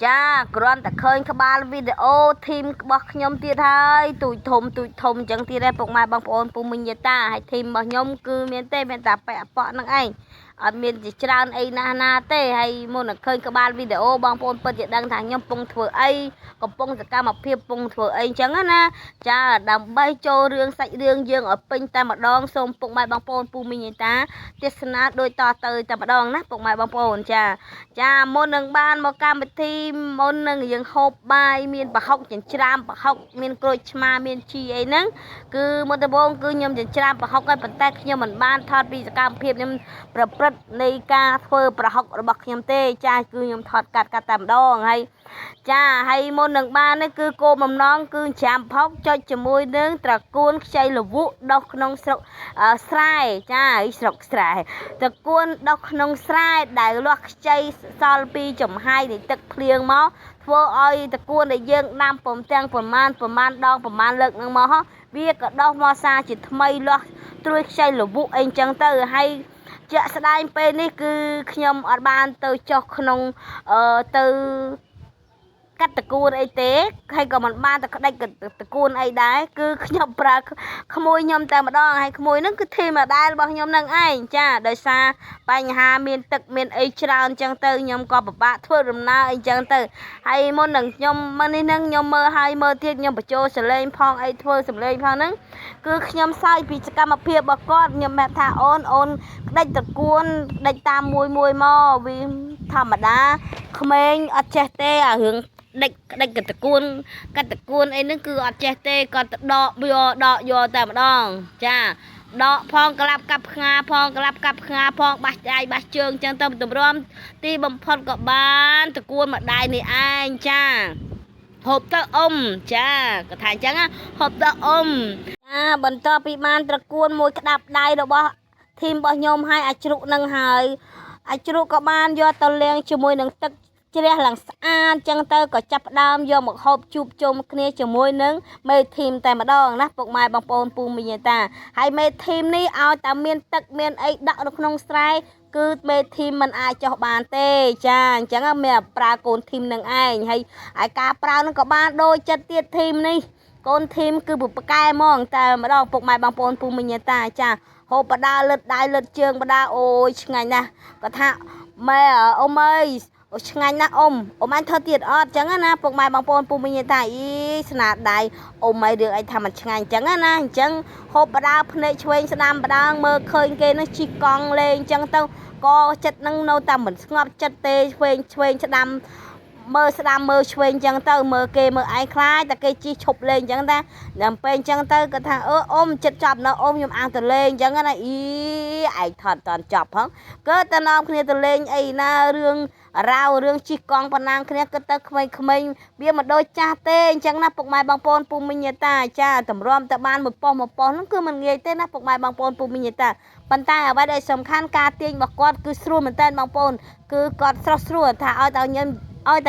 ចាគ្រាន់តែឃើញក្បាលវីដេអូធីមរបស់ខ្ញុំទៀតហើយទូចធំអញ្ចឹងទៀតដែរពុកម៉ែបងប្អូនពូមីងយាតាហើយធីមរបស់ខ្ញុំគឺមានតែពាក់អប៉ក់ហ្នឹងឯងអត់មានជាច្រើនអីណាទេហើយមុននឹងឃើញក្បាលវីដេអូបងប្អូនពិតជាដឹងថាខ្ញុំកំពុងធ្វើអីកំពុងសកម្មភាពកំពុងធ្វើអីអញ្ចឹងណាចាដើម្បីចូលរឿងសាច់រឿងយើងឲ្យពេញតែម្ដងសូមពុកម៉ែបងប្អូនពូមីងយាតាទេសនាដូចតទៅតែម្ដងណាពុកម៉ែបងប្អូនចាមុននឹងបានមកកម្មវិធីមុននឹងយើងហូបបាយមានប្រហុកចិញ្ច្រាំប្រហុកមានក្រូចឆ្មាមានជីអីហ្នឹងគឺមុនដំបូងគឺខ្ញុំចិញ្ច្រាំប្រហុកហើយប៉ុន្តែខ្ញុំមិនបានថតពីសកម្មភាពខ្ញុំប្រព្រឹត្តនៃការធ្វើប្រហុករបស់ខ្ញុំទេចាគឺខ្ញុំថតកាត់តែម្ដងហើយចាហើយមុននឹងបាននេះគឺគោលបំណងគឺច្រាំប្រហុកចុចជាមួយនឹងត្រកួនខ្ចីលវក់ដុះក្នុងស្រុកស្រែចាស្រុកស្រែត្រកួនដុះក្នុងស្រែដែលលាស់ខ្ចីសល់ពីចំហាយនៃទឹកភ្លៀងមកធ្វើឲ្យត្រកួនដែលយើងដាំប្រមាណដងប្រមាណលើកនឹងមកវាក៏ដុះមកសាជាថ្មីលាស់ត្រួយខ្ចីលវក់អីចឹងទៅហើយជាក់ស្ដែងពេលនេះគឺខ្ញុំអត់បានទៅចុះក្នុងទៅកាត់តកួនអីទេហើយក៏មិនបានទៅក្តិចតកួនអីដែរគឺខ្ញុំប្រើក្មួយខ្ញុំតែម្ដងហើយក្មួយហ្នឹងគឺធីមដែលរបស់ខ្ញុំនឹងឯងចាដោយសារបញ្ហាមានទឹកមានអីច្រើនចឹងទៅខ្ញុំក៏ពិបាកធ្វើដំណើរអីចឹងទៅហើយមុននឹងខ្ញុំមកនេះហ្នឹងខ្ញុំមើលហើយមើលទៀតខ្ញុំបញ្ចូលសលេងផងអីធ្វើសំលេងផងហ្នឹងគឺខ្ញុំសើចពីសកម្មភាពរបស់គាត់ខ្ញុំប្រាប់ថាអូនក្តិចតកួនក្តិចតាមមួយមកវាធម្មតាក្មេងអត់ចេះទេអារឿងដេចកាត់តកួនអីហ្នឹងគឺអត់ចេះទេគាត់ទៅដកយកតែម្ដងចាដកផងក្លាប់កាប់ផ្ងាផងក្លាប់កាប់ផ្ងាផងបាសដៃបាសជើងចឹងទៅទម្រាំទីបំផុតក៏បានតកួនម្ដាយនេះឯងចាហូបទៅអ៊ំចាគាត់ថាអញ្ចឹងហូបទៅអ៊ំចាបន្ទាប់ពីបានត្រកួនមួយក្តាប់ដៃរបស់ធីមរបស់ខ្ញុំឲ្យអាចជ្រុកនឹងហើយអាចជ្រុកក៏បានយកទៅលាងជាមួយនឹងទឹកជ្រះឡើងស្អាតចឹងទៅក៏ចាប់ផ្ដើមយកមកហូបជួបជុំគ្នាជាមួយនឹងមេធីមតែម្ដងណាពុកម៉ែបងប្អូនពូមីងយាតាហើយមេធីមនេះឲ្យតែមានទឹកមានអីដាក់នៅក្នុងស្រែគឺមេធីមមិនអាចចោះបានទេចាអញ្ចឹងមានប្រើកូនធីមនឹងឯងហើយការប្រើនឹងក៏បានដូចចិត្តទៀតធីមនេះកូនធីមគឺពុកកែហ្មងតែម្ដងពុកម៉ែបងប្អូនពូមីងយាតាចាហូបបដាលឹតដៃលឹតជើងបដាអូយឆ្ងាញ់ណាស់គាត់ថាម៉ែអ៊ំអើយឆ្ងាញ់ណាស់អ៊ំអញធ្វើទៀតអត់ចឹងណាពុកម៉ែបងប្អូនពូមីងយាតាអីស្នាដៃអ៊ំអីរឿងអីថាមិនឆ្ងាញ់ចឹងណាអញ្ចឹងហូបបដាភ្នែកឆ្វេងស្ដាំបដាមើលឃើញគេនឹងជិះកង់លេងចឹងទៅក៏ចិត្តនឹងនៅតែមិនស្ងប់ចិត្តទេឆ្វេងស្ដាំមើលស្ដាំមើលឆ្វេងចឹងទៅមើលគេមើលឯងខ្លាចតែគេជិះឈប់លេងចឹងតាដល់ពេលចឹងទៅគាត់ថាអ៊ំចិត្តចប់នៅអ៊ំខ្ញុំអាំងទៅលេងចឹងណាអីឯងថតតន់ចប់ផងក៏ទៅនាំគ្នាទៅលេងអីណារឿងរឿងជិះកង់ប៉ុណ្ណាគ្នាគិតទៅក្មេងៗវាមិនដូចចាស់ទេអញ្ចឹងណាពុកម៉ែបងប្អូនពូមីងយាតាចាតម្រាំទៅបានមួយប៉ុស្ហ្នឹងគឺមិនងាយទេណាពុកម៉ែបងប្អូនពូមីងយាតាប៉ុន្តែអ្វីដែលសំខាន់ការទាញរបស់គាត់គឺស្រួលមែនតើបងប្អូនគឺគាត់ស្រស់ស្រួលថាឲ្យតែ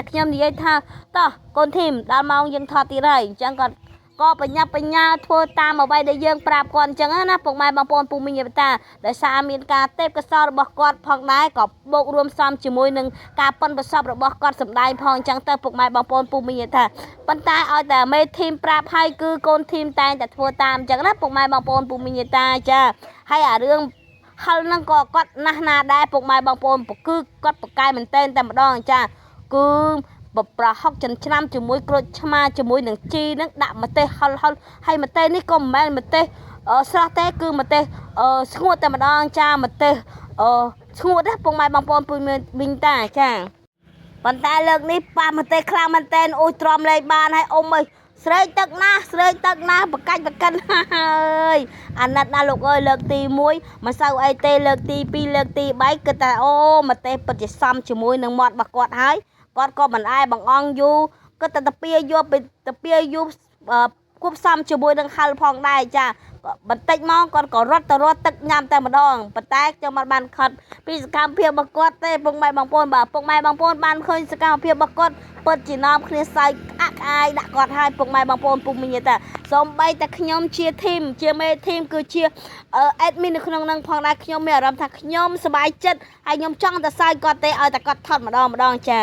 ខ្ញុំនិយាយថាតោះកូនធីមដល់ម៉ោងយើងថតទៀតហើយអញ្ចឹងគាត់ក៏បញ្ញាធ្វើតាមអ្វីដែលយើងប្រាប់គាត់អញ្ចឹងណាពុកម៉ែបងប្អូនពូមីងយាតាដោយសារមានការទេពកោសល្យរបស់គាត់ផងដែរក៏បូករួមផ្សំជាមួយនឹងការប៉ិនប្រសពរបស់គាត់សម្ដែងផងអញ្ចឹងទៅពុកម៉ែបងប្អូនពូមីងយាតាប៉ុន្តែឲ្យតែមេធីមប្រាប់ឲ្យគឺកូនធីមតែងតែធ្វើតាមអញ្ចឹងណាពុកម៉ែបងប្អូនពូមីងយាតាចាហើយអារឿងហិលហ្នឹងក៏គាត់ណាស់ណាដែរពុកម៉ែបងប្អូនគឺគាត់ប្រកែមែនតែម្ដងចាគឺប្រហុកចិញ្ច្រាំជាមួយក្រូចឆ្មាជាមួយនឹងជីនឹងដាក់ម្ទេសហិលហើយម្ទេសនេះក៏មិនមែនម្ទេសស្រស់ទេគឺម្ទេសស្ងួតតែម្ដងចាម្ទេសស្ងួតណាពុកម៉ែបងប្អូនពូមីងតាចាប៉ុន្តែលើកនេះប៉ះម្ទេសខ្លាំងមែនតែនអូយទ្រាំលេងបានហើយអ៊ំអើយស្រេកទឹកណាបកាច់បកិនហើយអាណិតណាលោកអើយលើកទី1មិនសូវអីទេលើកទី2លើកទី3គិតតែអូម្ទេសពិតជាសមជាមួយនឹងមាត់របស់គាត់ហើយគាត់ក៏មិនអាយបង្អង់យូរគាត់តែតាពីយកពីតាពីយូរគប់សំជាមួយនឹងហិលផងដែរចាបន្តិចមកគាត់ក៏រត់ទឹកញ៉ាំតែម្ដងប៉ុន្តែខ្ញុំមិនបានខិតពីសកម្មភាពរបស់គាត់ទេពុកម៉ែបងប្អូនបាទពុកម៉ែបងប្អូនបានឃើញសកម្មភាពរបស់គាត់ពិតជានាំគ្នាសើចក្អាកដាក់គាត់ឲ្យពុកម៉ែបងប្អូនពុកមីងតាសូម្បីតែខ្ញុំជាធីមជាមេធីមគឺជាអេដមីននៅក្នុងនឹងផងដែរខ្ញុំមានអារម្មណ៍ថាខ្ញុំសប្បាយចិត្តហើយខ្ញុំចង់តែសើចគាត់ទេឲ្យតែគាត់ថតម្ដងចា